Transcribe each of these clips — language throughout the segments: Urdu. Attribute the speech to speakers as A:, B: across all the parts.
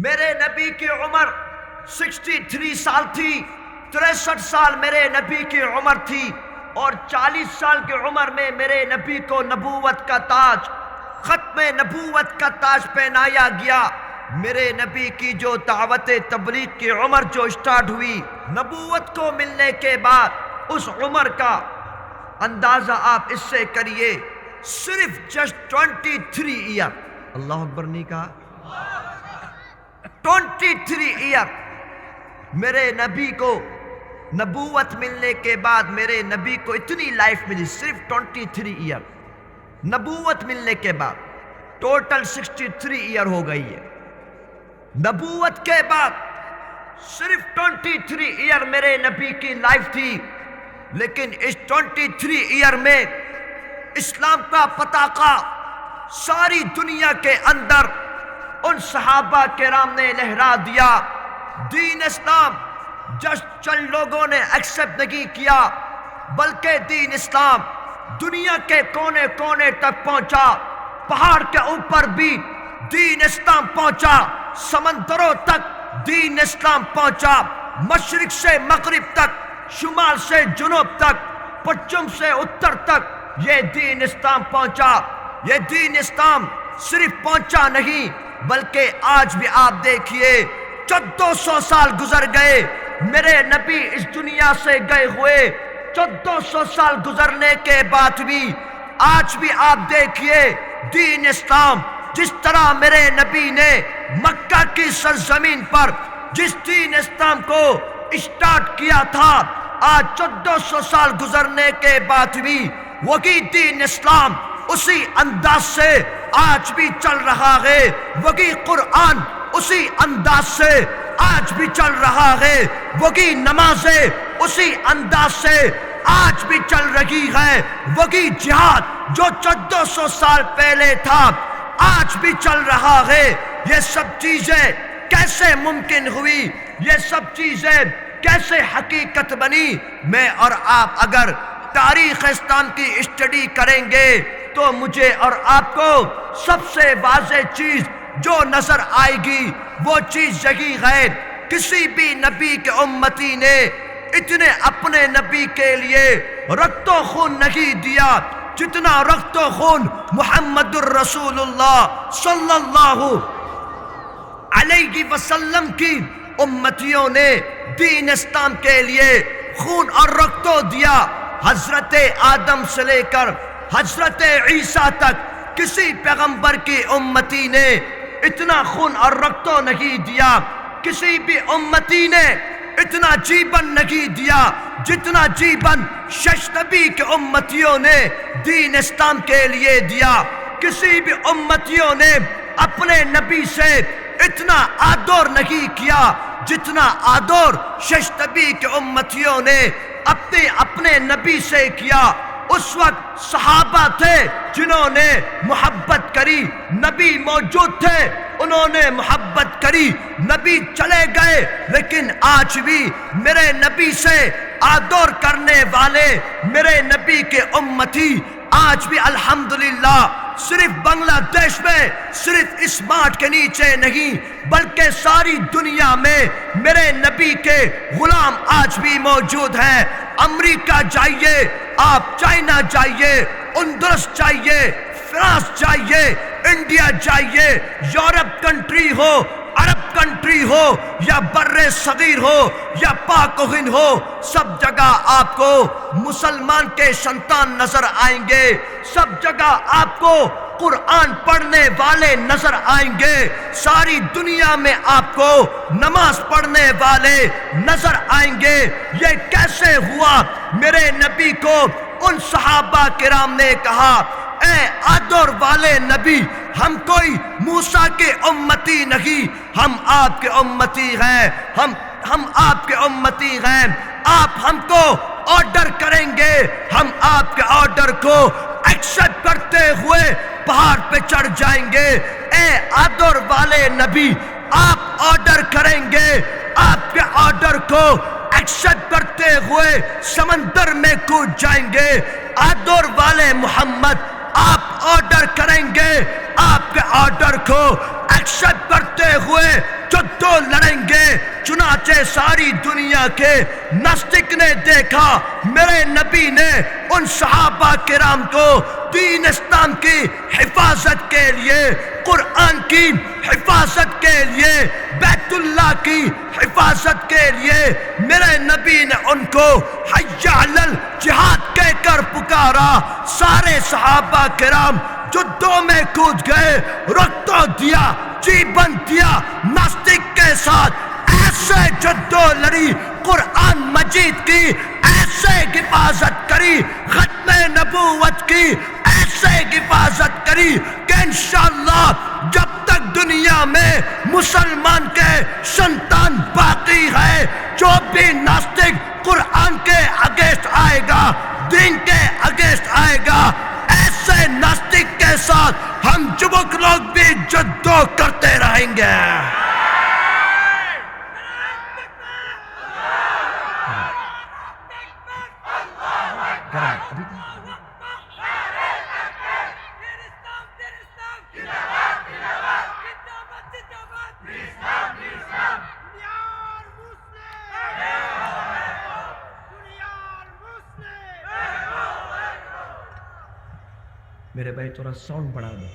A: میرے نبی کی عمر 63 سال تھی، 63 سال میرے نبی کی عمر تھی، اور 40 سال کی عمر میں میرے نبی کو نبوت کا تاج، ختم نبوت کا تاج پہنایا گیا۔ میرے نبی کی جو دعوت تبلیغ کی عمر جو سٹارٹ ہوئی نبوت کو ملنے کے بعد، اس عمر کا اندازہ آپ اس سے کریے، صرف جسٹ 23 ایئر، اللہ اکبر نہیں کہا، 23 ایئر میرے نبی کو نبوت ملنے کے بعد، میرے نبی کو اتنی لائف ملی، صرف 23 ایئر نبوت ملنے کے بعد، ٹوٹل 63 ایئر ہو گئی ہے۔ نبوت کے بعد صرف 23 ایئر میرے نبی کی لائف تھی، لیکن اس 23 ایئر میں اسلام کا پتاقہ ساری دنیا کے اندر ان صحابہ کرام نے لہرا دیا۔ دین اسلام جسٹ چند لوگوں نے ایکسپٹ نہیں کیا، بلکہ دین اسلام دنیا کے کونے کونے تک پہنچا۔ پہاڑ کے اوپر بھی دین اسلام پہنچا، سمندروں تک دین اسلام پہنچا، مشرق سے مغرب تک، شمال سے جنوب تک، پچھم سے اتر تک یہ دین اسلام پہنچا۔ یہ دین اسلام صرف پہنچا نہیں، بلکہ آج بھی آپ دیکھیے 1400 سال گزر گئے، میرے نبی اس دنیا سے گئے ہوئے 1400 سال گزرنے کے بعد بھی آج بھی آپ دیکھیے دین اسلام جس طرح میرے نبی نے مکہ کی سرزمین پر جس دین اسلام کو اسٹارٹ کیا تھا، آج 1400 سال گزرنے کے بعد بھی وہی دین اسلام اسی انداز سے آج بھی چل رہا ہے، وہی قرآن اسی انداز سے آج بھی چل رہا ہے، وہی نمازیں اسی انداز سے آج بھی چل رہی ہے، وہی جہاد جو 1400 سال پہلے تھا آج بھی چل رہا ہے۔ یہ سب چیزیں کیسے ممکن ہوئی؟ یہ سب چیزیں کیسے حقیقت بنی؟ میں اور آپ اگر تاریخ اسلام کی اسٹڈی کریں گے تو مجھے اور آپ کو سب سے واضح چیز جو نظر آئے گی وہ چیز یہی ہے، کسی بھی نبی کے امتی نے اتنے اپنے نبی کے لیے رکت و خون نہیں دیا جتنا رکت و خون محمد الرسول اللہ صلی اللہ علیہ وسلم کی امتیوں نے دین اسلام کے لیے خون اور رکتو دیا۔ حضرت آدم سے لے کر حضرت عیسیٰ تک کسی پیغمبر کی امتی نے اتنا خون اور رکتو نہیں دیا، کسی بھی امتی نے اتنا جیبن نہیں دیا جتنا جیبن شش نبی کے امتیوں نے دین اسلام کے لیے دیا۔ کسی بھی امتیوں نے اپنے نبی سے اتنا آدر نہیں کیا جتنا آدر شش نبی کے امتیوں نے اپنے نبی سے کیا۔ اس وقت صحابہ تھے جنہوں نے محبت کری، نبی موجود تھے انہوں نے محبت کری، نبی چلے گئے، لیکن آج بھی میرے نبی سے آدر کرنے والے میرے نبی کے امتی آج بھی الحمدللہ صرف بنگلہ دیش میں، صرف اس ماٹ کے نیچے نہیں بلکہ ساری دنیا میں میرے نبی کے غلام آج بھی موجود ہیں۔ امریکہ جائیے آپ، چائنا جائیے، اندرس جائیے، فرانس جائیے، انڈیا جائیے، یورپ کنٹری ہو، عرب کنٹری ہو یا بر صغیر ہو یا پاک و ہند ہو، سب جگہ آپ کو مسلمان کے سنتان نظر آئیں گے، سب جگہ آپ کو قرآن پڑھنے والے نظر آئیں گے، ساری دنیا میں آپ کو نماز پڑھنے والے نظر آئیں گے۔ یہ کیسے ہوا؟ میرے نبی کو ان صحابہ کرام نے کہا، اے آدر والے نبی، ہم کوئی موسیٰ کے امتی نہیں، ہم آپ کے امتی ہیں، ہم آپ کے امتی ہیں، آپ ہم کو آرڈر کریں گے، ہم آپ کے آرڈر کو ایکسپٹ کرتے ہوئے پہاڑ پہ چڑھ جائیں گے۔ اے آدر والے نبی، آپ آرڈر کریں گے، آپ کے آرڈر کو ایکسپٹ کرتے ہوئے سمندر میں کود جائیں گے۔ آدر والے محمد، آپ آرڈر کریں گے، آپ کے آرڈر کو ایکسپٹ کرتے ہوئے جدو لڑیں گے۔ چنانچہ ساری دنیا کے ناستک نے دیکھا میرے نبی نے ان صحابہ کرام کو دین اسلام کی حفاظت کے لیے، قرآن کی حفاظت کے لیے، بیت اللہ کی حفاظت کے لیے، میرے نبی نے ان کو حی علی الجہاد کہہ کر پکارا۔ سارے صحابہ کرام جدوں میں کود گئے، رکتو دیا، جیبن دیا، ناستک کے ساتھ ایسے جدو لڑی، قرآن مجید کی ایسے حفاظت کری، ختم نبوت کی ایسے حفاظت کری کہ انشاءاللہ جب تک دنیا میں مسلمان کے سنتان باقی ہے، جو بھی ناستک قرآن کے اگینسٹ آئے گا، دین کے اگینسٹ آئے گا، ایسے ناستک کے ساتھ ہم جبک لوگ بھی جدو کرتے رہیں گے۔ میرے بھائی تھوڑا ساؤنڈ بڑھا دو،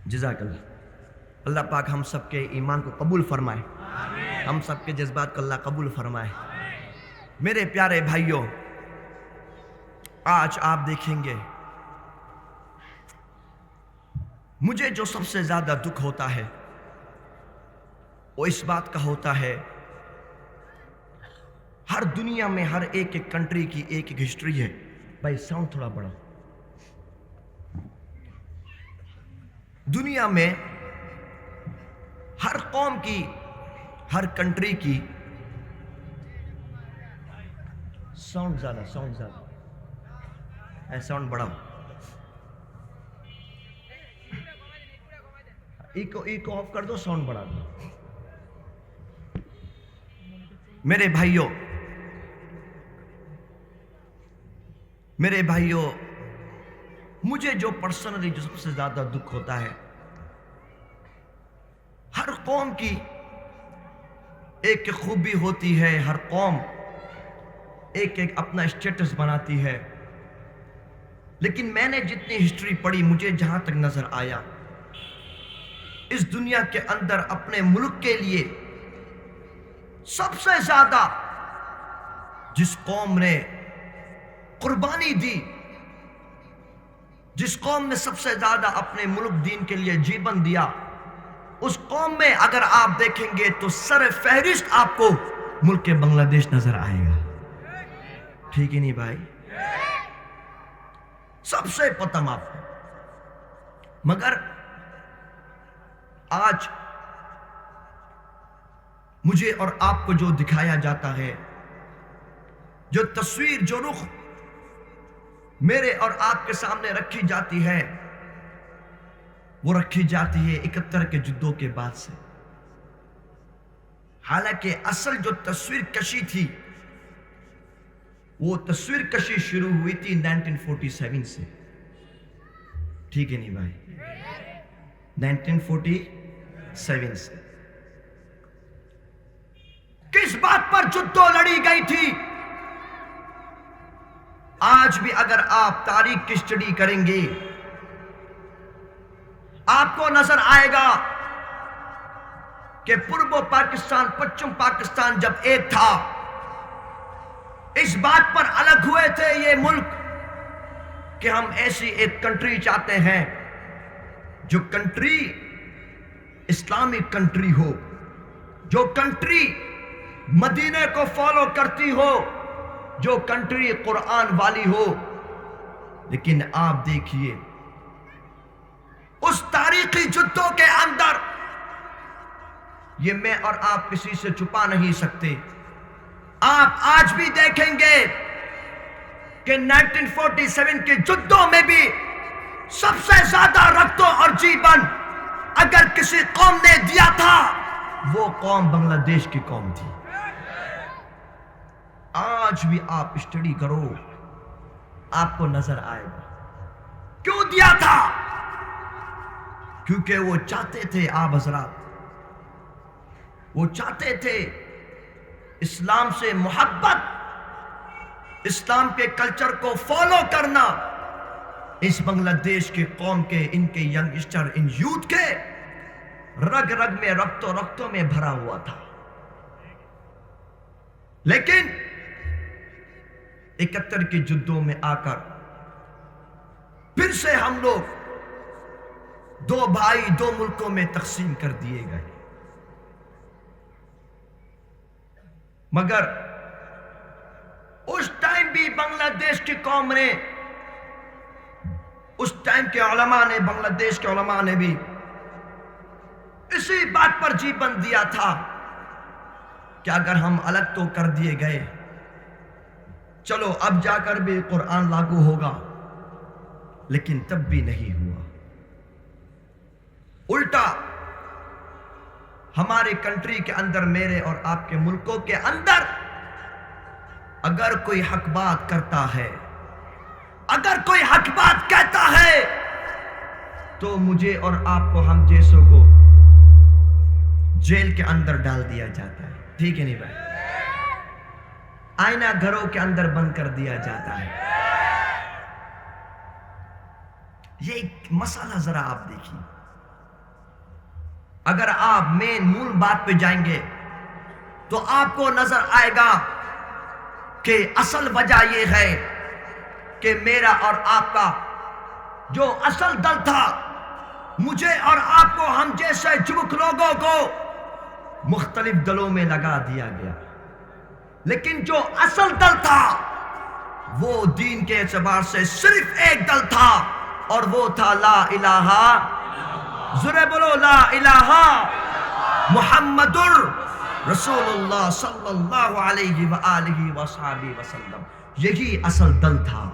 A: جزاک اللہ۔ اللہ پاک ہم سب کے ایمان کو قبول فرمائے، ہم سب کے جذبات کو اللہ قبول فرمائے۔ میرے پیارے بھائیوں، آج آپ دیکھیں گے مجھے جو سب سے زیادہ دکھ ہوتا ہے وہ اس بات کا ہوتا ہے، ہر دنیا میں ہر ایک کنٹری کی ایک ہسٹری ہے۔ بھائی ساؤنڈ تھوڑا بڑھا۔ دنیا میں ہر قوم کی، ہر کنٹری کی ساؤنڈ زیادہ، ساؤنڈ بڑھاؤ، ایکو آف کر دو، ساؤنڈ بڑھا دو۔ میرے بھائیوں، مجھے جو پرسنلی جو سب سے زیادہ دکھ ہوتا ہے، ہر قوم کی ایک خوبی ہوتی ہے، ہر قوم ایک اپنا اسٹیٹس بناتی ہے، لیکن میں نے جتنی ہسٹری پڑھی، مجھے جہاں تک نظر آیا، اس دنیا کے اندر اپنے ملک کے لیے سب سے زیادہ جس قوم نے قربانی دی، جس قوم نے سب سے زیادہ اپنے ملک دین کے لیے جیون دیا، اس قوم میں اگر آپ دیکھیں گے تو سر فہرست آپ کو ملک بنگلہ دیش نظر آئے گا۔ ٹھیک ہی نہیں بھائی؟ سب سے پتم آپ کو۔ مگر آج مجھے اور آپ کو جو دکھایا جاتا ہے، جو تصویر، جو رخ میرے اور آپ کے سامنے رکھی جاتی ہے، وہ رکھی جاتی ہے 71 کے جدوں کے بعد سے۔ حالانکہ اصل جو تصویر کشی تھی، وہ تصویر کشی شروع ہوئی تھی 1947 سے۔ ٹھیک ہے نہیں بھائی؟ 1947 سے کس بات پر جدو لڑی گئی تھی؟ آج بھی اگر آپ تاریخ کی اسٹڈی کریں گے، آپ کو نظر آئے گا کہ پورب پاکستان، پچھم پاکستان جب ایک تھا، اس بات پر الگ ہوئے تھے یہ ملک کہ ہم ایسی ایک کنٹری چاہتے ہیں جو کنٹری اسلامی کنٹری ہو، جو کنٹری مدینے کو فالو کرتی ہو، جو کنٹری قرآن والی ہو۔ لیکن آپ دیکھیے اس تاریخی جدوں کے اندر، یہ میں اور آپ کسی سے چھپا نہیں سکتے، آپ آج بھی دیکھیں گے کہ 1947 کے جدوں میں بھی سب سے زیادہ رکتوں اور جیون اگر کسی قوم نے دیا تھا، وہ قوم بنگلہ دیش کی قوم تھی۔ آج بھی آپ اسٹڈی کرو، آپ کو نظر آئے گا کیوں دیا تھا۔ کیونکہ وہ چاہتے تھے آپ حضرات، وہ چاہتے تھے اسلام سے محبت، اسلام کے کلچر کو فالو کرنا۔ اس بنگلہ دیش کے قوم کے، ان کے ینگسٹر، ان یوتھ کے رگ رگ میں، رگتوں میں بھرا ہوا تھا۔ لیکن 71 کی جدوں میں آ کر پھر سے ہم لوگ دو بھائی دو ملکوں میں تقسیم کر دیے گئے۔ مگر اس ٹائم بھی بنگلہ دیش کی قوم نے، اس ٹائم کے علماء نے، بنگلہ دیش کے علماء نے بھی اسی بات پر جی بند دیا تھا کہ اگر ہم الگ تو کر دیے گئے، چلو اب جا کر بھی قرآن لاگو ہوگا، لیکن تب بھی نہیں ہوا۔ الٹا ہمارے کنٹری کے اندر، میرے اور آپ کے ملکوں کے اندر، اگر کوئی حق بات کرتا ہے، اگر کوئی حق بات کہتا ہے، تو مجھے اور آپ کو، ہم جیسوں کو جیل کے اندر ڈال دیا جاتا ہے۔ ٹھیک ہے نہیں بھائی؟ آئینہ گھروں کے اندر بند کر دیا جاتا ہے۔ یہ ایک مسئلہ ذرا آپ دیکھیے، اگر آپ مول بات پہ جائیں گے تو آپ کو نظر آئے گا کہ اصل وجہ یہ ہے کہ میرا اور آپ کا جو اصل دل تھا، مجھے اور آپ کو، ہم جیسے جبک لوگوں کو مختلف دلوں میں لگا دیا گیا۔ لیکن جو اصل دل تھا وہ دین کے اعتبار سے صرف ایک دل تھا، اور وہ تھا لا الہ، ذرا بولو لا الہ محمد رسول اللہ صلی اللہ علیہ وآلہ وصحبہ وسلم۔ یہی اصل دل تھا۔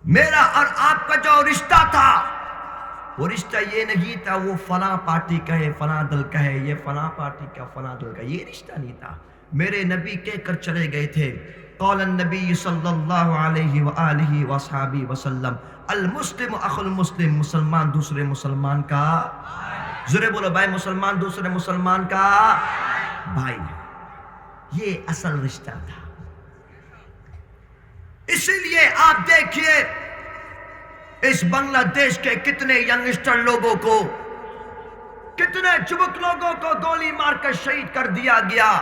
A: میرا اور آپ کا جو رشتہ تھا، وہ رشتہ یہ نہیں تھا وہ فلاں پارٹی کا ہے، فلاں دل کا ہے، یہ فلاں پارٹی کا، فلاں دل کا، یہ رشتہ نہیں تھا۔ میرے نبی کہہ کر چلے گئے تھے، قال النبی صلی اللہ علیہ وآلہ وصحبہ وسلم، المسلم اخو المسلم، مسلمان دوسرے مسلمان کا، ذرا بولو بھائی، مسلمان دوسرے مسلمان کا بھائی ہے۔ یہ اصل رشتہ تھا۔ اسی لیے آپ دیکھیے اس بنگلہ دیش کے کتنے ینگسٹر لوگوں کو، کتنے چبک لوگوں کو گولی مار کر شہید کر دیا گیا،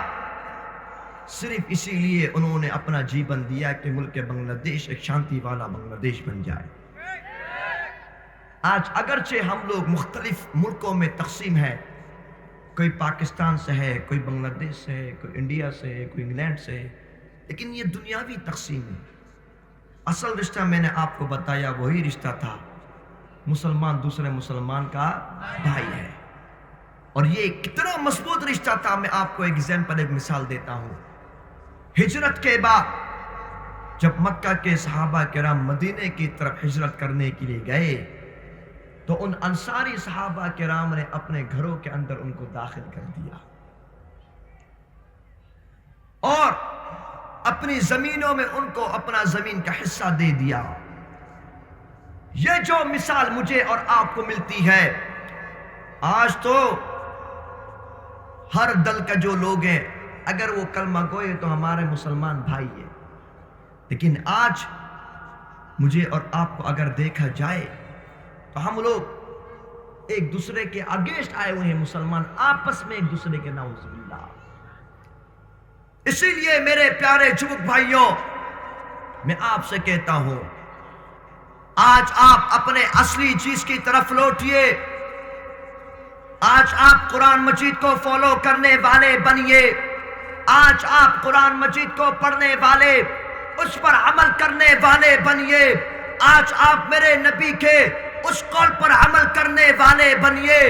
A: صرف اسی لیے انہوں نے اپنا جیون دیا کہ ملک بنگلہ دیش ایک شانتی والا بنگلہ دیش بن جائے۔ آج اگرچہ ہم لوگ مختلف ملکوں میں تقسیم ہے، کوئی پاکستان سے ہے، کوئی بنگلہ دیش سے ہے، کوئی انڈیا سے ہے، کوئی انگلینڈ سے ہے، لیکن یہ دنیاوی تقسیم ہے۔ اصل رشتہ میں نے آپ کو بتایا وہی رشتہ تھا، مسلمان دوسرے مسلمان کا بھائی ہے۔ اور یہ کتنا مضبوط رشتہ تھا، میں آپ کو ایک مثال دیتا ہوں۔ ہجرت کے بعد جب مکہ کے صحابہ کرام مدینے کی طرف ہجرت کرنے کے لیے گئے، تو ان انصاری صحابہ کرام نے اپنے گھروں کے اندر ان کو داخل کر دیا اور اپنی زمینوں میں ان کو اپنا زمین کا حصہ دے دیا۔ یہ جو مثال مجھے اور آپ کو ملتی ہے، آج تو ہر دل کا جو لوگ ہیں، اگر وہ کلمہ گوئے تو ہمارے مسلمان بھائی ہیں، لیکن آج مجھے اور آپ کو اگر دیکھا جائے تو ہم لوگ ایک دوسرے کے اگینسٹ آئے ہوئے ہیں، مسلمان آپس میں ایک دوسرے کے نعوذ باللہ۔ اسی لیے میرے پیارے جبک بھائیوں، میں آپ سے کہتا ہوں، آج آپ اپنے اصلی چیز کی طرف لوٹئے۔ آج آپ قرآن مجید کو فالو کرنے والے بنیے۔ آج آپ قرآن مجید کو پڑھنے والے، اس پر عمل کرنے والے بنیے۔ آج آپ میرے نبی کے اس قول پر عمل کرنے والے بنیے۔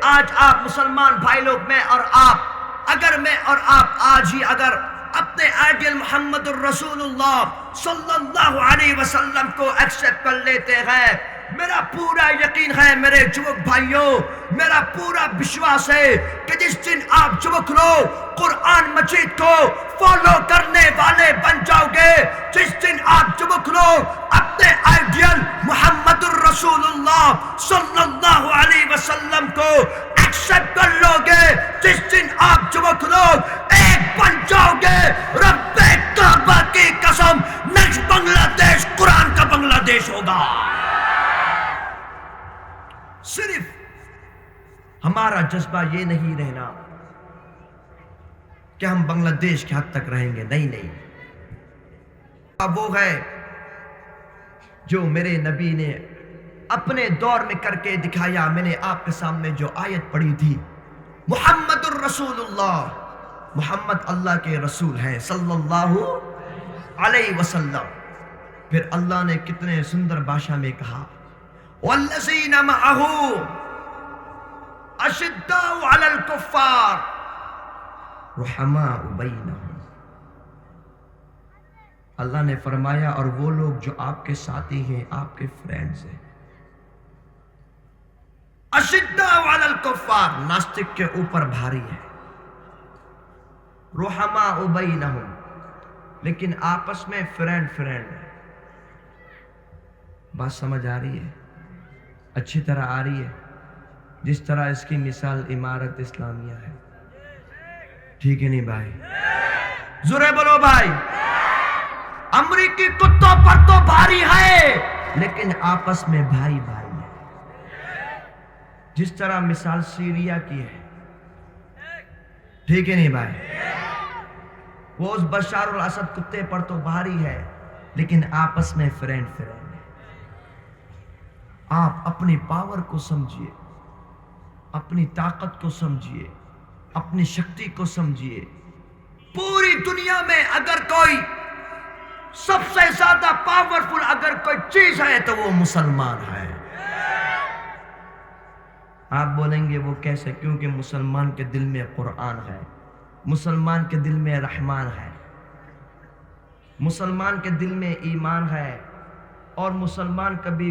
A: آج آپ مسلمان بھائی لوگ، میں اور آپ، اگر میں اور آپ آج ہی اگر اپنے آئیڈیل محمد الرسول اللہ صلی اللہ علیہ وسلم کو ایکسپٹ کر لیتے ہیں، میرا پورا یقین ہے میرے جوک بھائیوں، میرا پورا وشواس ہے کہ جس دن آپ جوک لوگ قرآن مجید کو فالو کرنے والے بن جاؤ گے، جس دن آپ جوک لوگ اپنے آئیڈیل محمد الرسول اللہ صلی اللہ علیہ وسلم کو ایکسپٹ کر لو گے، جس دن آپ جوک لوگ ایک بن جاؤ گے، رب کعبہ کی قسم نیکسٹ بنگلہ دیش قرآن کا بنگلہ دیش ہوگا۔ صرف ہمارا جذبہ یہ نہیں رہنا کہ ہم بنگلہ دیش کے حد تک رہیں گے، نہیں، وہ ہے جو میرے نبی نے اپنے دور میں کر کے دکھایا۔ میں نے آپ کے سامنے جو آیت پڑھی تھی، محمد الرسول اللہ، محمد اللہ کے رسول ہیں صلی اللہ علیہ وسلم۔ پھر اللہ نے کتنے سندر بھاشا میں کہا، والذین معہ اشداء علی الکفار رحماء بینہم۔ اللہ نے فرمایا اور وہ لوگ جو آپ کے ساتھی ہیں، آپ کے فرینڈز ہیں، اشداء علی الکفار، ناستک کے اوپر بھاری ہے، رحماء بینہم، لیکن آپس میں فرینڈ ہے۔ بات سمجھ آ رہی ہے؟ اچھی طرح آ رہی ہے؟ جس طرح اس کی مثال امارت اسلامیہ ہے، ٹھیک ہے نہیں بھائی؟ زورے بولو بھائی، امریکی کتوں پر تو بھاری ہے لیکن آپس میں بھائی ہے۔ جس طرح مثال سیریا کی ہے، ٹھیک ہے نہیں بھائی؟ وہ اس بشار الاسد کتے پر تو بھاری ہے لیکن آپس میں فرینڈ ہے۔ آپ اپنی پاور کو سمجھیے، اپنی طاقت کو سمجھیے، اپنی شکتی کو سمجھیے۔ پوری دنیا میں اگر کوئی سب سے زیادہ پاورفل اگر کوئی چیز ہے تو وہ مسلمان ہے۔ آپ بولیں گے وہ کیسے؟ کیونکہ مسلمان کے دل میں قرآن ہے، مسلمان کے دل میں رحمان ہے، مسلمان کے دل میں ایمان ہے، اور مسلمان کبھی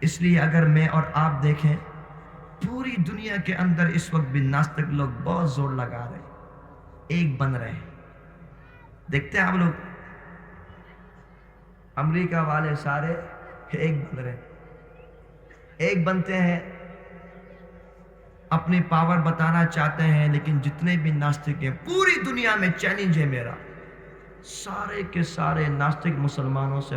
A: اس لیے اگر میں اور آپ دیکھیں پوری دنیا کے اندر اس وقت بھی ناستک لوگ بہت زور لگا رہے ہیں، ایک بن رہے ہیں۔ دیکھتے ہیں آپ لوگ امریکہ والے سارے ایک بن رہے ہیں، ایک بنتے ہیں، اپنی پاور بتانا چاہتے ہیں، لیکن جتنے بھی ناستک ہیں پوری دنیا میں چیلنج ہے میرا، سارے کے سارے ناستک مسلمانوں سے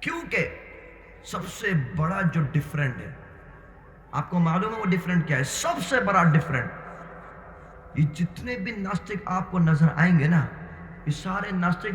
A: کیونکہ سب سے بڑا جو ڈیفرنٹ ہے، آپ کو معلوم ہے وہ ڈیفرنٹ کیا ہے؟ سب سے بڑا ڈیفرنٹ، یہ جتنے بھی ناستک آپ کو نظر آئیں گے نا، یہ سارے ناستک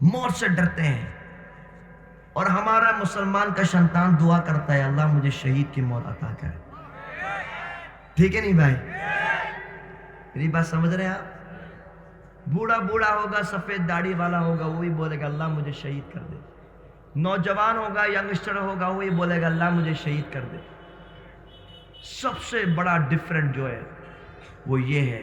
A: موت سے ڈرتے ہیں۔ اور ہمارا مسلمان کا شیطان دعا کرتا ہے، اللہ مجھے شہید کی موت عطا کرے، ٹھیک ہے نہیں بھائی؟ میری بات سمجھ رہے ہیں آپ؟ بوڑھا ہوگا، سفید داڑھی والا ہوگا، وہی بولے گا اللہ مجھے شہید کر دے۔ نوجوان ہوگا، ینگسٹر ہوگا، وہی بولے گا اللہ مجھے شہید کر دے۔ سب سے بڑا ڈیفرنٹ جو ہے وہ یہ ہے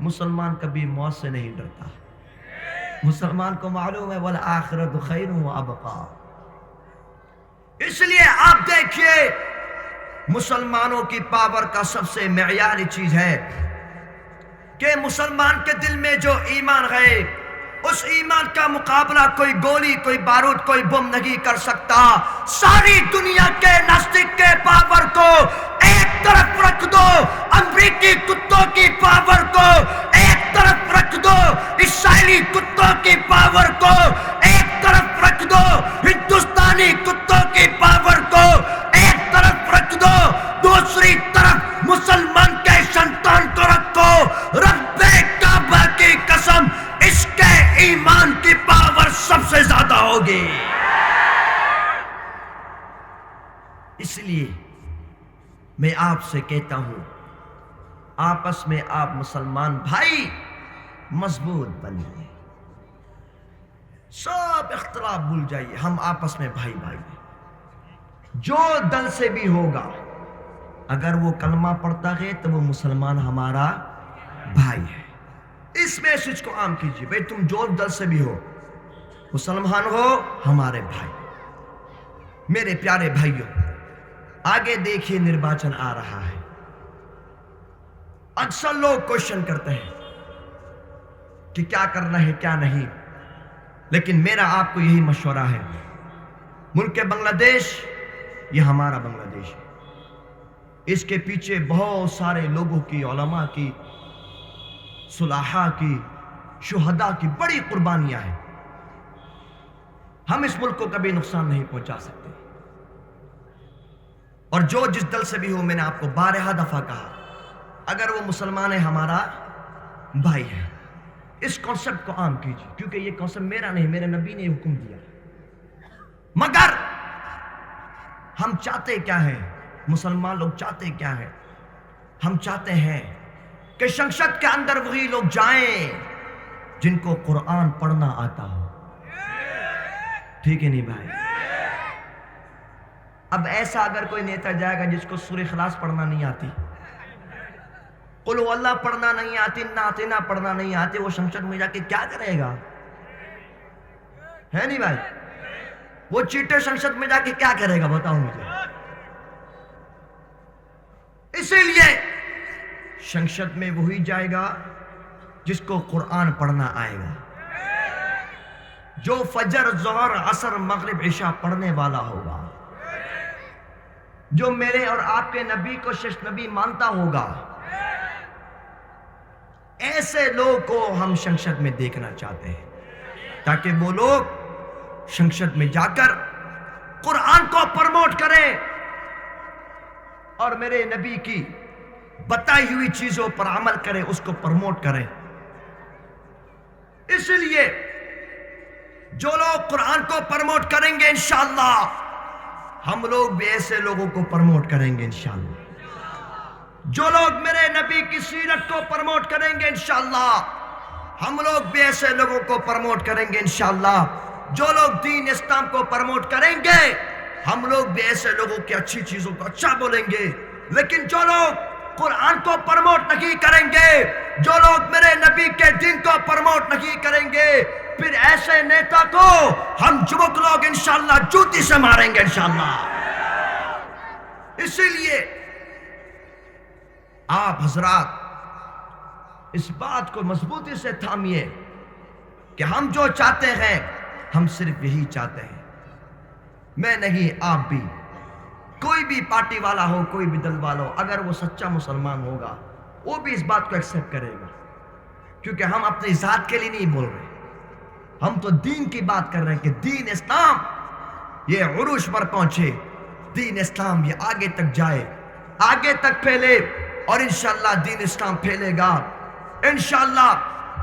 A: مسلمان کبھی موت سے نہیں ڈرتا۔ مسلمان کو معلوم ہے والآخرۃ خیر وابقیٰ۔ اس لیے آپ دیکھیے مسلمانوں کی پاور کا سب سے معیاری چیز ہے کہ مسلمان کے دل میں جو ایمان ہے، اس ایمان کا مقابلہ کوئی گولی، کوئی بارود، کوئی بم نہیں کر سکتا۔ ساری دنیا کے ناستک کے پاور کو ایک طرف رکھ دو، امریکی کتوں کی پاور کو ایک طرف رکھ دو، اسرائیلی کتوں کی پاور کو ایک طرف رکھ دو، ہندوستانی کتوں کی پاور کو ایک طرف رکھ دو، دوسری طرف مسلمان کے شیطان کو رکھو۔ رب کعبہ کی قسم اس کے ایمان کی پاور سب سے زیادہ ہوگی۔ اس لیے میں آپ سے کہتا ہوں، آپس میں آپ مسلمان بھائی مضبوط بنیے۔ سب اختلاف بھول جائیے، ہم آپس میں بھائی بھائی ہیں۔ جو دل سے بھی ہوگا اگر وہ کلمہ پڑھتا ہے تو وہ مسلمان ہمارا بھائی ہے۔ اس میسج کو عام کیجیے، بھئی تم جو دل سے بھی ہو، مسلمان ہو، ہمارے بھائی۔ میرے پیارے بھائیوں، آگے دیکھیے نرواچن آ رہا ہے۔ اکثر لوگ کوشچن کرتے ہیں کہ کیا کرنا ہے کیا نہیں، لیکن میرا آپ کو یہی مشورہ ہے، ملک بنگلہ دیش یہ ہمارا بنگلہ دیش ہے، اس کے پیچھے بہت سارے لوگوں کی، علماء کی، صلحاء کی، شہداء کی بڑی قربانیاں ہیں۔ ہم اس ملک کو کبھی نقصان نہیں پہنچا سکتے، اور جو جس دل سے بھی ہو، میں نے آپ کو بارہا دفعہ کہا، اگر وہ مسلمان ہے ہمارا بھائی ہے۔ اس کانسیپٹ کو عام کیجیے، کیونکہ یہ کانسیپٹ میرا نہیں، میرے نبی نے حکم دیا۔ مگر ہم چاہتے کیا ہیں، مسلمان لوگ چاہتے کیا ہیں؟ ہم چاہتے ہیں کہ شنشت کے اندر وہی لوگ جائیں جن کو قرآن پڑھنا آتا ہو۔ ٹھیک ہے نہیں بھائی؟ اب ایسا اگر کوئی نیتا جائے گا جس کو سورہ اخلاص پڑھنا نہیں آتی، قل هو اللہ پڑھنا نہیں آتی، نعتنا پڑھنا نہیں آتی، وہ شمشد میں جا کے کیا کرے گا؟ ہے نہیں بھائی؟ وہ چیٹے شمشد میں جا کے کیا کرے گا بتاؤ مجھے؟ اسی لیے شمشد میں وہی جائے گا جس کو قرآن پڑھنا آئے گا، جو فجر، ظہر، عصر، مغرب، عشاء پڑھنے والا ہوگا، جو میرے اور آپ کے نبی کو شش نبی مانتا ہوگا۔ ایسے لوگ کو ہم شنشد میں دیکھنا چاہتے ہیں، تاکہ وہ لوگ شنشد میں جا کر قرآن کو پرموٹ کریں اور میرے نبی کی بتائی ہوئی چیزوں پر عمل کریں، اس کو پرموٹ کریں۔ اس لیے جو لوگ قرآن کو پرموٹ کریں گے انشاءاللہ، ہم لوگ بھی ایسے لوگوں کو پرموٹ کریں گے انشاءاللہ۔ جو لوگ میرے نبی کی سیرت کو پرموٹ کریں گے انشاءاللہ، ہم لوگ بھی ایسے لوگوں کو پرموٹ کریں گے انشاءاللہ۔ جو لوگ دین اسلام کو پرموٹ کریں گے، ہم لوگ بھی ایسے لوگوں کی اچھی چیزوں کو اچھا بولیں گے۔ لیکن جو لوگ قرآن کو پرموٹ نہیں کریں گے، جو لوگ میرے نبی کے دین کو پرموٹ نہیں کریں گے، پھر ایسے نیتا کو ہم جوک لوگ انشاءاللہ جوتی سے ماریں گے انشاءاللہ۔ اسی لیے آپ حضرات اس بات کو مضبوطی سے تھامیے کہ ہم جو چاہتے ہیں ہم صرف یہی چاہتے ہیں، میں نہیں آپ بھی، کوئی بھی پارٹی والا ہو، کوئی بھی دل والا ہو، اگر وہ سچا مسلمان ہوگا وہ بھی اس بات کو ایکسپٹ کرے گا، کیونکہ ہم اپنی ذات کے لیے نہیں بول رہے، ہم تو دین کی بات کر رہے ہیں کہ دین اسلام یہ عروج پر پہنچے، دین اسلام یہ آگے تک جائے، آگے تک پھیلے، اور انشاءاللہ دین اسلام پھیلے گا انشاءاللہ۔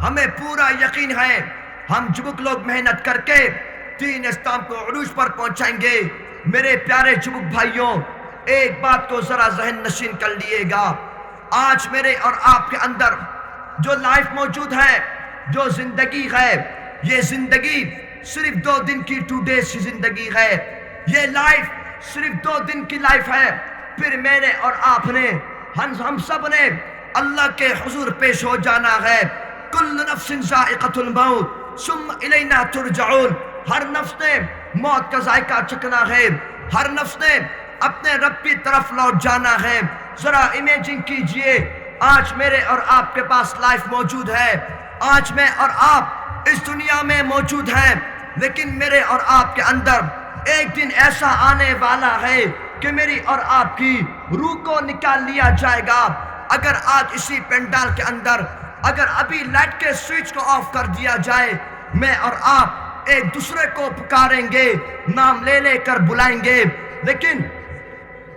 A: ہمیں پورا یقین ہے ہم جبک لوگ محنت کر کے دین اسلام کو عروج پر پہنچائیں گے۔ میرے پیارے جبک بھائیوں، ایک بات کو ذرا ذہن نشین کر لیے گا، آج میرے اور آپ کے اندر جو لائف موجود ہے، جو زندگی ہے، یہ زندگی صرف 2 دن کی، 2 days کی زندگی ہے، یہ لائف صرف 2 دن کی لائف ہے، پھر میرے اور آپ نے، ہم سب نے اللہ کے حضور پیش ہو جانا ہے۔ کل نفس ذائقۃ الموت ثم الینا ترجعون، ہر نفس نے موت کا ذائقہ چکھنا ہے، ہر نفس نے اپنے رب کی طرف لوٹ جانا ہے۔ ذرا امیجن کیجئے، آج میرے اور آپ کے پاس لائف موجود ہے، آج میں اور آپ اس دنیا میں موجود ہیں، لیکن میرے اور آپ کے اندر ایک دن ایسا آنے والا ہے کہ میری اور آپ کی روح کو نکال لیا جائے گا۔ اگر آج اسی پینڈال کے اندر اگر ابھی لائٹ کے سوئچ کو آف کر دیا جائے، میں اور آپ ایک دوسرے کو پکاریں گے، نام لے لے کر بلائیں گے، لیکن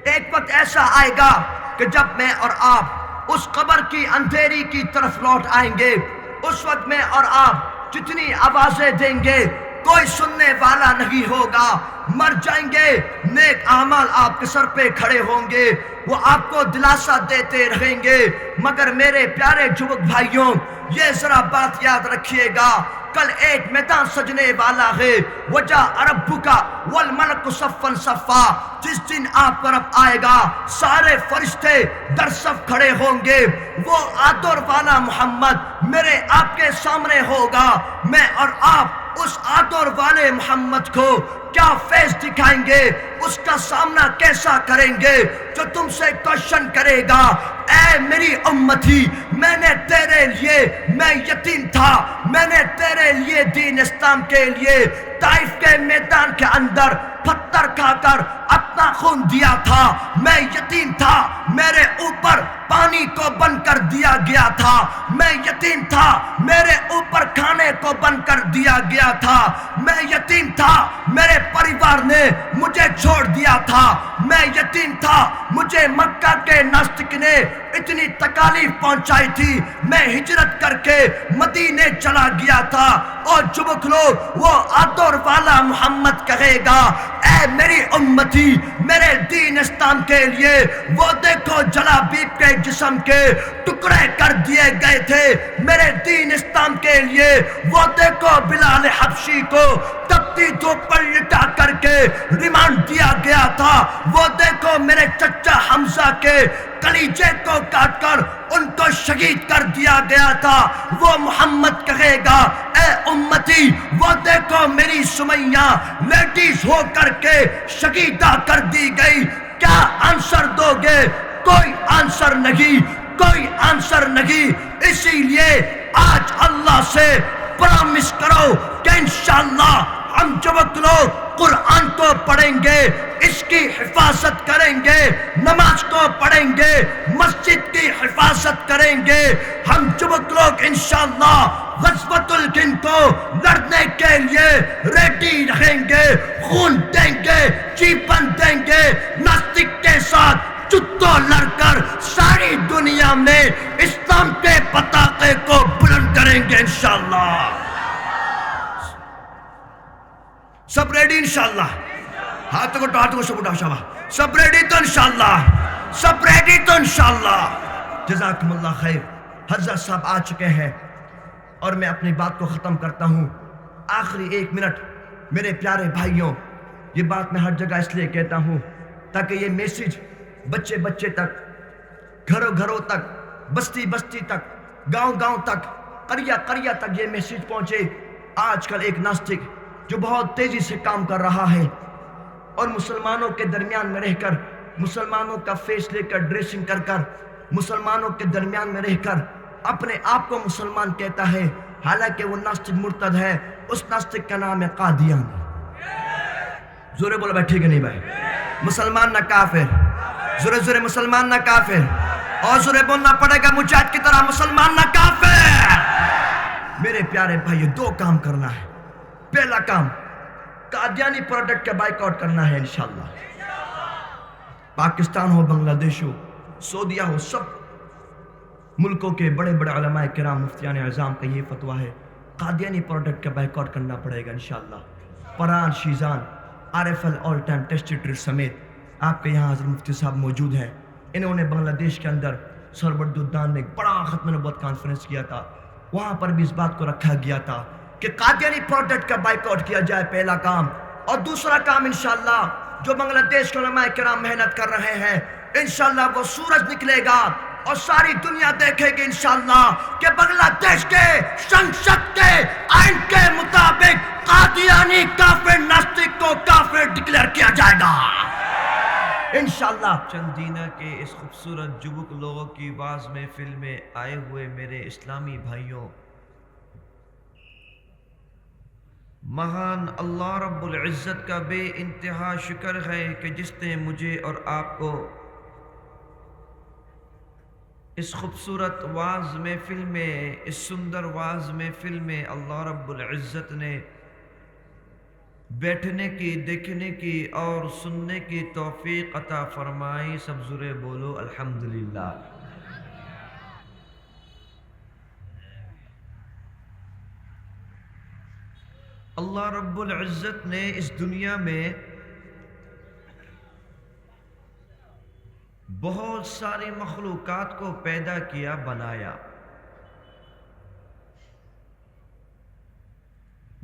A: ایک وقت ایسا آئے گا کہ جب میں اور آپ اس قبر کی اندھیری کی طرف لوٹ آئیں گے، اس وقت میں اور آپ جتنی آوازیں دیں گے کوئی سننے والا نہیں ہوگا. مر جائیں گے نیک اعمال آپ کے سر پہ کھڑے ہوں گے, وہ آپ کو دلاسا دیتے رہیں گے. مگر میرے پیارے جوک بھائیوں, یہ ذرا بات یاد رکھیے گا, کل ایک میدان سجنے والا ہے. وجاء ربک والملک صفا صفا, جس دن آپ کا رب آئے گا سارے فرشتے در صف کھڑے ہوں گے. وہ آدر والا محمد میرے آپ کے سامنے ہوگا. میں اور آپ اس آدر والے محمد کو کیا فیس دکھائیں گے, اس کا سامنا کیسا کریں گے جو تم سے کوشچن کرے گا, اے میری امتی, میں نے تیرے لیے, میں یتیم تھا, میں نے تیرے لیے دین اسلام کے لیے طائف کے میدان کے اندر پتھر کھا کر اپنا خون دیا تھا. میں یتیم تھا, میرے اوپر پانی کو بند کر دیا گیا تھا. میں یتیم تھا, میرے اوپر کھانے کو بند کر دیا گیا تھا. میں یتیم تھا, میرے پریوار نے مجھے چھوڑ دیا تھا. میں یتیم تھا, مجھے مکہ کے ناستک نے اتنی تکالیف پہنچائی تھی. میں ہجرت کر کے مدینے چلا گیا تھا. اور جبک لوگ وہ آدر والا محمد کہے گا, اے میری امتی, میرے دین اسلام کے لیے وہ دیکھو جلابیب کے جسم کے ٹکڑے کر دیے گئے تھے. میرے دین اسلام کے لیے وہ دیکھو بلال حبشی کو تپتی دھوپ پر لٹا کر کے ریمانڈ دیا گیا تھا. وہ دیکھو میرے چچا حمزہ کے کلیجے کو کاٹ کر ان کو شہید کر دیا گیا تھا. وہ محمد کہے گا, اے امتی, وہ دیکھو میری سمیہ لیڈیز ہو کر کے شہیدہ کر دی گئی. کیا آنسر دو گے؟ کوئی آنسر نہیں, کوئی آنسر نہیں. اسی لیے آج اللہ سے پرامس کرو کہ انشاءاللہ ہم جب لوگ قرآن کو پڑھیں گے, اس کی حفاظت کریں گے, نماز کو پڑھیں گے, مسجد کی حفاظت کریں گے. ہم جب لوگ انشاءاللہ غزوۃ الہند کو لڑنے کے لیے ریڈی رہیں گے, خون دیں گے, جیپن دیں گے, ناستک کے ساتھ چتو لڑ کر ساری دنیا میں اسلام کے پتاخے کو بلند کریں گے انشاءاللہ. سب ریڈی انشاءاللہ؟ ہاتھوں کو سب اٹھا شابہ. سب ریڈی تو انشاءاللہ, سب ریڈی تو انشاءاللہ. جزاکم اللہ خیر. حضرت صاحب آ چکے ہیں اور میں اپنی بات کو ختم کرتا ہوں. آخری 1 منٹ میرے پیارے بھائیوں, یہ بات میں ہر جگہ اس لیے کہتا ہوں تاکہ یہ میسیج بچے بچے تک, گھروں گھروں تک, بستی بستی تک, گاؤں گاؤں تک, قریہ قریہ تک یہ میسیج پہنچے. آج کل ایک ناستک جو بہت تیزی سے کام کر رہا ہے اور مسلمانوں کے درمیان میں رہ کر, مسلمانوں کا فیس لے کر, ڈریسنگ کر کر, مسلمانوں کے درمیان میں رہ کر اپنے آپ کو مسلمان کہتا ہے, حالانکہ وہ ناستک مرتد ہے. اس ناستک کا نام ہے قادیان. زورے بولو بھائی, ٹھیک ہے نہیں بھائی؟ مسلمان نہ کافر, زورے زورے مسلمان نہ کافر, اور زورے بولنا پڑے گا مجاہد کی طرح, مسلمان نہ کافر. میرے پیارے بھائی, 2 کام کرنا ہے. پہلا کام, قادیانی پروڈکٹ کا بائیک آؤٹ کرنا ہے انشاءاللہ. پاکستان ہو, بنگلہ دیش ہو, سعودیہ ہو, سب ملکوں کے بڑے بڑے علماء کرام, مفتیان اعظام کا یہ فتویٰ ہے, قادیانی پروڈکٹ کا بائیک آؤٹ کرنا پڑے گا انشاءاللہ. پران شیزان, RFL آل ٹائم ٹیسٹیٹر سمیت آپ کے یہاں حضرت مفتی صاحب موجود ہیں. انہوں نے بنگلہ دیش کے اندر سربردالدان میں ایک بڑا ختم نبوت کانفرنس کیا تھا. وہاں پر بھی اس بات کو رکھا گیا تھا کہ قادیانی پروڈکٹ کا بائیک آؤٹ کیا جائے, پہلا کام. اور دوسرا کام انشاءاللہ جو بنگلہ دیش کے علماء کرام محنت کر رہے ہیں, انشاءاللہ وہ سورج نکلے گا اور ساری دنیا دیکھے گی انشاءاللہ کہ بنگلہ دیش کے سنسد کے آئین کے مطابق قادیانی کافر ناستک کو کافر ڈکلیئر کیا جائے گا انشاءاللہ.
B: چندینہ کے اس خوبصورت جبک لوگوں کی باز محفل میں آئے ہوئے میرے اسلامی بھائیوں, مہان اللہ رب العزت کا بے انتہا شکر ہے کہ جس نے مجھے اور آپ کو اس خوبصورت واز محفل میں, اس سندر واز محفل میں اللہ رب العزت نے بیٹھنے کی, دیکھنے کی اور سننے کی توفیق عطا فرمائی. سب زورے بولو الحمدللہ. اللہ رب العزت نے اس دنیا میں بہت ساری مخلوقات کو پیدا کیا، بنایا،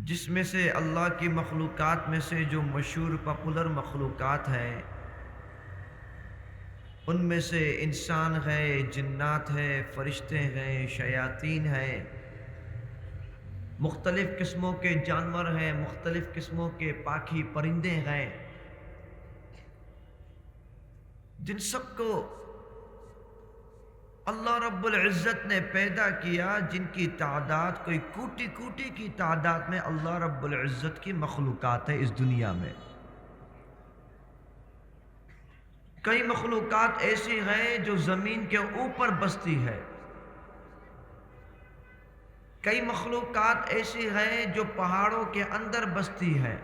B: جس میں سے اللہ کی مخلوقات میں سے جو مشہور پاپولر مخلوقات ہیں ان میں سے انسان ہے، جنات ہے، فرشتے ہیں، شیاطین ہیں، مختلف قسموں کے جانور ہیں، مختلف قسموں کے پاکھی پرندے ہیں، جن سب کو اللہ رب العزت نے پیدا کیا، جن کی تعداد کوئی کوٹی کوٹی کی تعداد میں اللہ رب العزت کی مخلوقات ہے اس دنیا میں۔ کئی مخلوقات ایسی ہیں جو زمین کے اوپر بستی ہے، کئی مخلوقات ایسی ہیں جو پہاڑوں کے اندر بستی ہے،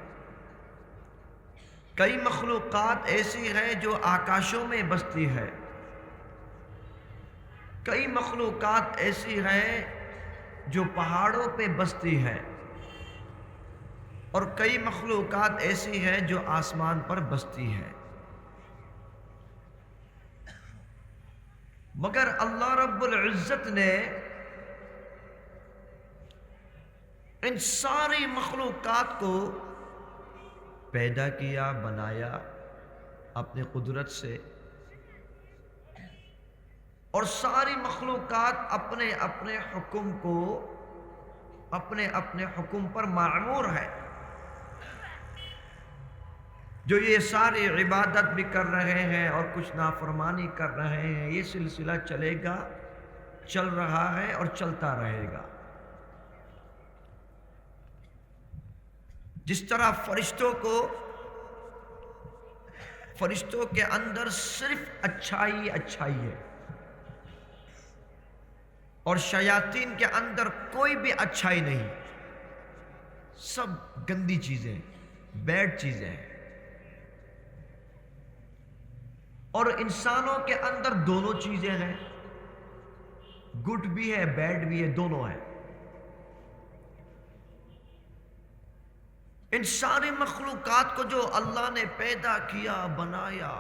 B: کئی مخلوقات ایسی ہیں جو آکاشوں میں بستی ہے، کئی مخلوقات ایسی ہیں جو پہاڑوں پہ بستی ہے، اور کئی مخلوقات ایسی ہیں جو آسمان پر بستی ہے۔ مگر اللہ رب العزت نے ان ساری مخلوقات کو پیدا کیا، بنایا اپنے قدرت سے، اور ساری مخلوقات اپنے اپنے حکم کو، اپنے اپنے حکم پر معمور ہے۔ جو یہ ساری عبادت بھی کر رہے ہیں اور کچھ نافرمانی کر رہے ہیں، یہ سلسلہ چلے گا، چل رہا ہے اور چلتا رہے گا۔ جس طرح فرشتوں کے اندر صرف اچھائی ہے، اور شیاطین کے اندر کوئی بھی اچھائی نہیں، سب گندی چیزیں، بیڈ چیزیں ہیں، اور انسانوں کے اندر دونوں چیزیں ہیں، گڈ بھی ہے، بیڈ بھی ہے، دونوں ہیں۔ ان ساری مخلوقات کو جو اللہ نے پیدا کیا، بنایا،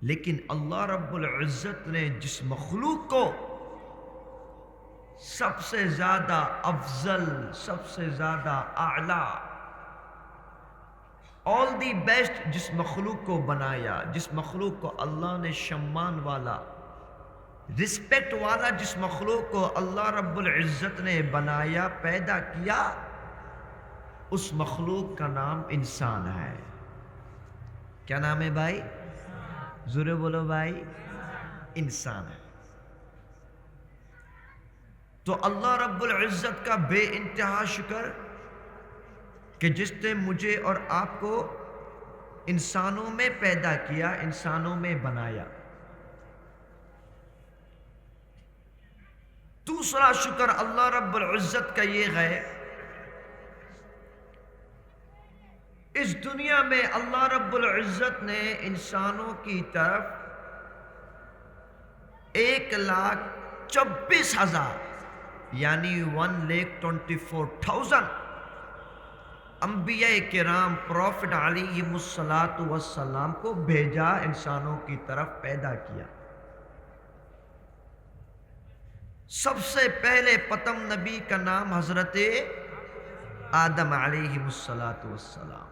B: لیکن اللہ رب العزت نے جس مخلوق کو سب سے زیادہ افضل، سب سے زیادہ اعلیٰ، آل دی بیسٹ جس مخلوق کو بنایا، جس مخلوق کو اللہ نے شمان والا، رسپیکٹ والا، جس مخلوق کو اللہ رب العزت نے بنایا، پیدا کیا، اس مخلوق کا نام انسان ہے۔ کیا نام ہے بھائی؟ ضرور بولو بھائی، انسان ہے۔ تو اللہ رب العزت کا بے انتہا شکر کہ جس نے مجھے اور آپ کو انسانوں میں پیدا کیا، انسانوں میں بنایا۔ دوسرا شکر اللہ رب العزت کا یہ ہے، اس دنیا میں اللہ رب العزت نے انسانوں کی طرف 1,24,000 یعنی 1,24,000 انبیاء کرام، پروفٹ علیہم الصلاۃ والسلام کو بھیجا، انسانوں کی طرف پیدا کیا۔ سب سے پہلے پتم نبی کا نام حضرت آدم علیہ الصلاۃ والسلام،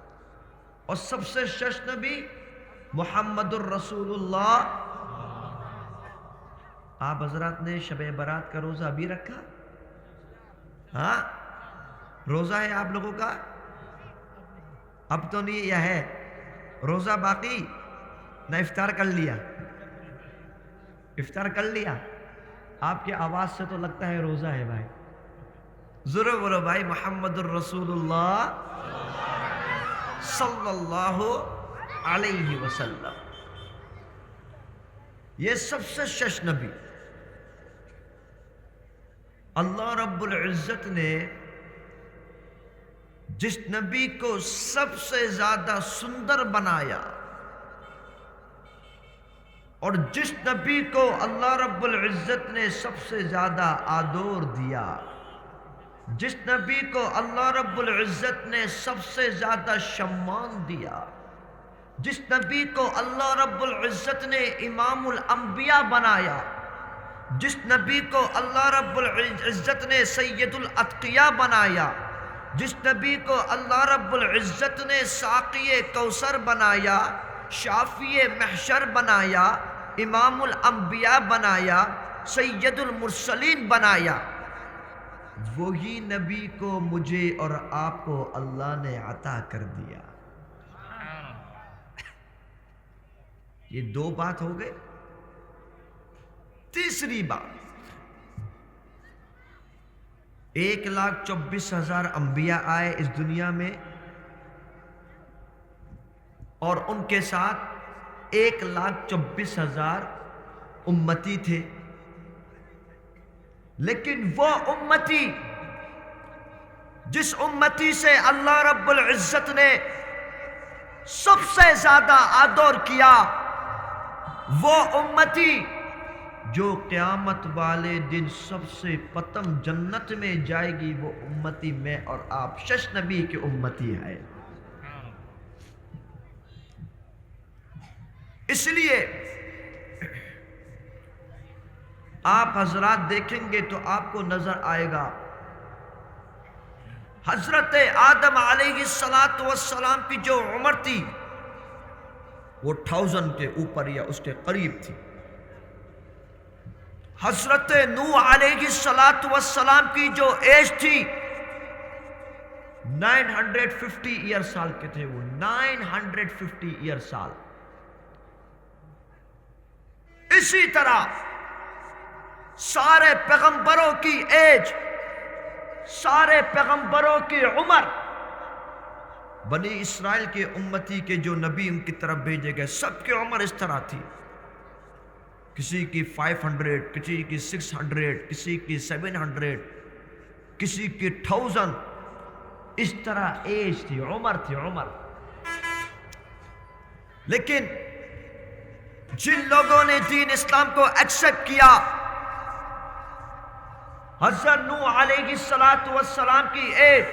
B: اور سب سے شش نبی محمد الرسول اللہ۔ آپ حضرات نے شب برات کا روزہ ابھی رکھا؟ ہاں، روزہ ہے آپ لوگوں کا؟ اب تو نہیں، یہ ہے روزہ باقی نہ؟ افطار کر لیا؟ افطار کر لیا؟ آپ کی آواز سے تو لگتا ہے روزہ ہے بھائی۔ ضرور بولو بھائی، محمد الرسول اللہ صلی اللہ علیہ وسلم، یہ سب سے شش نبی۔ اللہ رب العزت نے جس نبی کو سب سے زیادہ سندر بنایا، اور جس نبی کو اللہ رب العزت نے سب سے زیادہ آدور دیا، جس نبی کو اللہ رب العزت نے سب سے زیادہ شمان دیا، جس نبی کو اللہ رب العزت نے امام الانبیاء بنایا، جس نبی کو اللہ رب العزت نے سید الاتقیاء بنایا، جس نبی کو اللہ رب العزت نے ساقی کوثر بنایا، شافی محشر بنایا، امام الانبیاء بنایا، سید المرسلین بنایا، وہی نبی کو مجھے اور آپ کو اللہ نے عطا کر دیا۔ یہ دو بات ہو گئے۔ تیسری بات، 1,24,000 انبیاء آئے اس دنیا میں، اور ان کے ساتھ 1,24,000 امتی تھے، لیکن وہ امتی جس امتی سے اللہ رب العزت نے سب سے زیادہ آدر کیا، وہ امتی جو قیامت والے دن سب سے پتم جنت میں جائے گی، وہ امتی میں اور آپ شش نبی کی امتی ہے۔ اس لیے آپ حضرات دیکھیں گے تو آپ کو نظر آئے گا، حضرت آدم علیہ السلام کی جو عمر تھی وہ 1000 کے اوپر یا اس کے قریب تھی۔ حضرت نوح علیہ السلام کی جو ایج تھی 950 ایئر سال کے تھے، وہ 950 ایئر سال۔ اسی طرح سارے پیغمبروں کی ایج، سارے پیغمبروں کی عمر، بنی اسرائیل کے امتی کے جو نبی ان کی طرف بھیجے گئے سب کی عمر اس طرح تھی، کسی کی 500، کسی کی 600، کسی کی 700، کسی کی 1000، اس طرح ایج تھی، عمر تھی، عمر۔ لیکن جن لوگوں نے دین اسلام کو ایکسپٹ کیا، حضرت نوح علیہ السلام کی ایج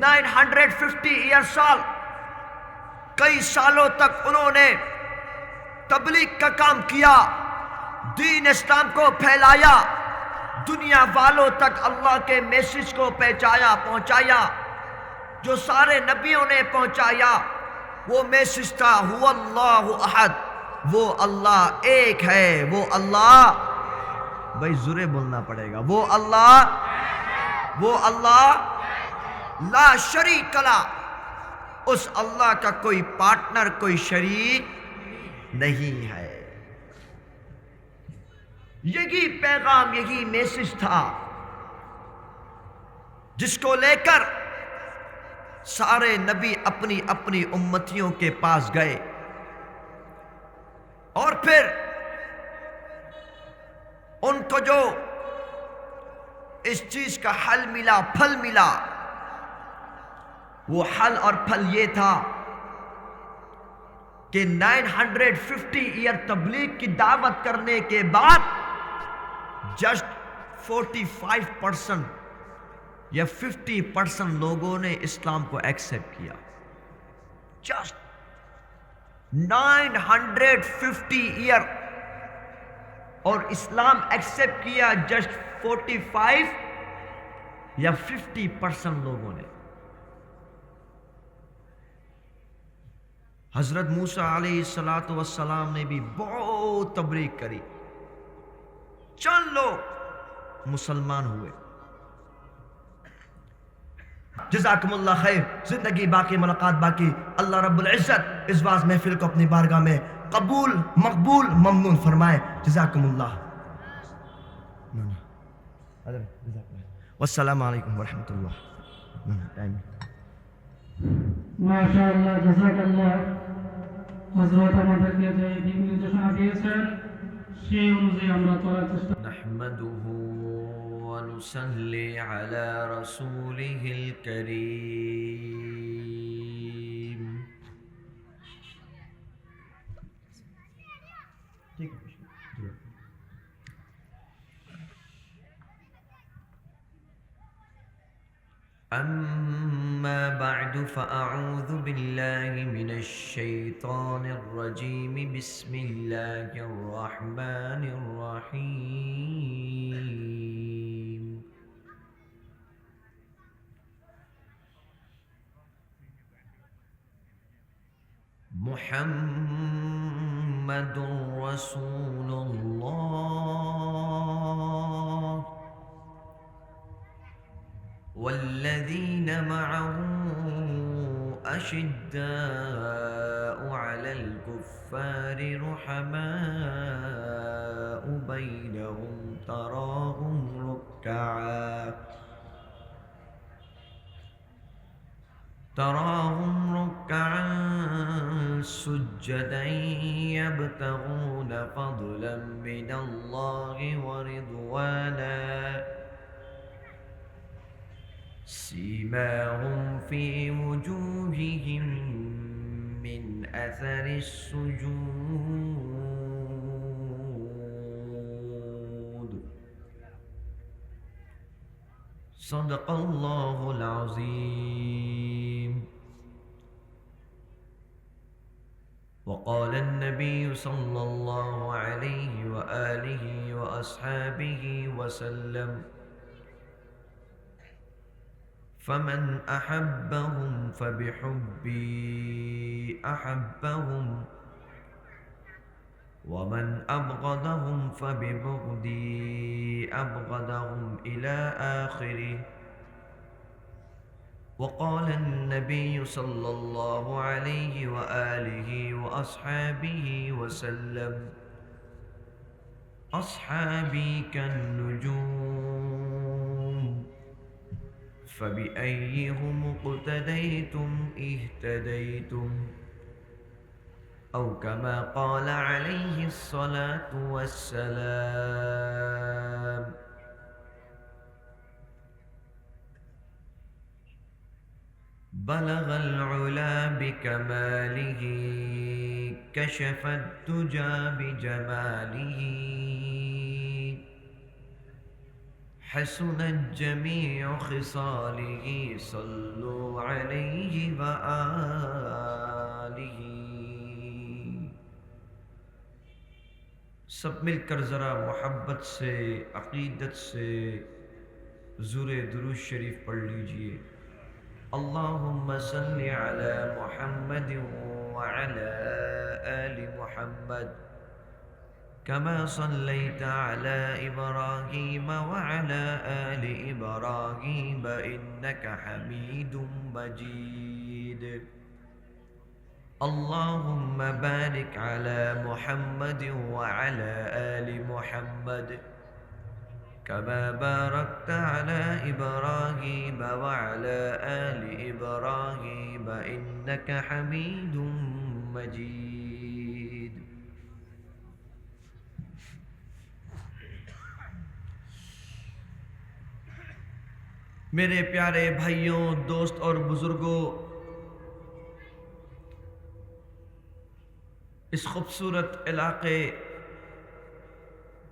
B: 950 ایئر سال، کئی سالوں تک انہوں نے تبلیغ کا کام کیا، دین اسلام کو پھیلایا، دنیا والوں تک اللہ کے میسج کو پہنچایا، جو سارے نبیوں نے پہنچایا۔ وہ میسج تھا هو اللہ احد، وہ اللہ ایک ہے، وہ اللہ، بھائی زورے بولنا پڑے گا، وہ اللہ لا شریک لا، اس اللہ کا کوئی پارٹنر، کوئی شریک نہیں ہے۔ یہی پیغام، یہی میسج تھا جس کو لے کر سارے نبی اپنی اپنی امتیوں کے پاس گئے، اور پھر ان کو جو اس چیز کا حل ملا، پھل ملا، وہ حل اور پھل یہ تھا کہ 950 ایئر تبلیغ کی دعوت کرنے کے بعد جسٹ 45% یا 50% لوگوں نے اسلام کو ایکسپٹ کیا۔ جسٹ 950 ایئر، اور اسلام ایکسپٹ کیا جسٹ 45 یا 50% لوگوں نے۔ حضرت موسیٰ علیہ السلام نے بھی بہت تبلیغ کری، چند لوگ مسلمان ہوئے۔ جزاکم اللہ خیر، زندگی باقی، ملاقات باقی۔ اللہ رب العزت اس باز محفل کو اپنی بارگاہ میں قبول، مقبول، ممنون فرمائے۔ جزاکم اللہ۔ والسلام علیکم ورحمۃ اللہ۔
C: মাশা আল্লাহ, জাযাকাল্লাহ। হযরত আমাদেরকে যে দিক নির্দেশনা দিয়েছেন সেই অনুযায়ী আমরা চলার চেষ্টা।
B: نحمده ونصلي على رسوله الكريم۔ بعد فأعوذ بالله من الشيطان الرجيم بسم الله الرحمن الرحيم محمد رسول الله والذين معه أشداء على الكفار رحماء بينهم تراهم ركعا سجدا يبتغون فضلا من الله ورضوانا سيماهم في وجوههم من أثر السجود صدق الله العظيم. وقال النبي صلى الله عليه وآله وأصحابه وسلم فمن أحبهم فبحبي أحبهم ومن أبغضهم فببغضي أبغضهم إلى آخره. وقال النبي صلى الله عليه وآله وأصحابه وسلم أصحابي كالنجوم فبأيهم اقتديتم اهتديتم أو كما قال عليه الصلاة والسلام. بلغ العلا بكماله كشف الدجى بجماله حسنت جميع خصاله صلوا عليه وآله. سب مل کر ذرا محبت سے عقیدت سے حضور درود شریف پڑھ لیجئے. اللهم صل على محمد وعلى آل محمد كما صليت على إبراهيم وعلى آل إبراهيم إنك حميد مجيد. اللهم بارك على محمد وعلى آل محمد كما باركت على إبراهيم وعلى آل إبراهيم إنك حميد مجيد.
A: میرے پیارے بھائیوں، دوست اور بزرگوں، اس خوبصورت علاقے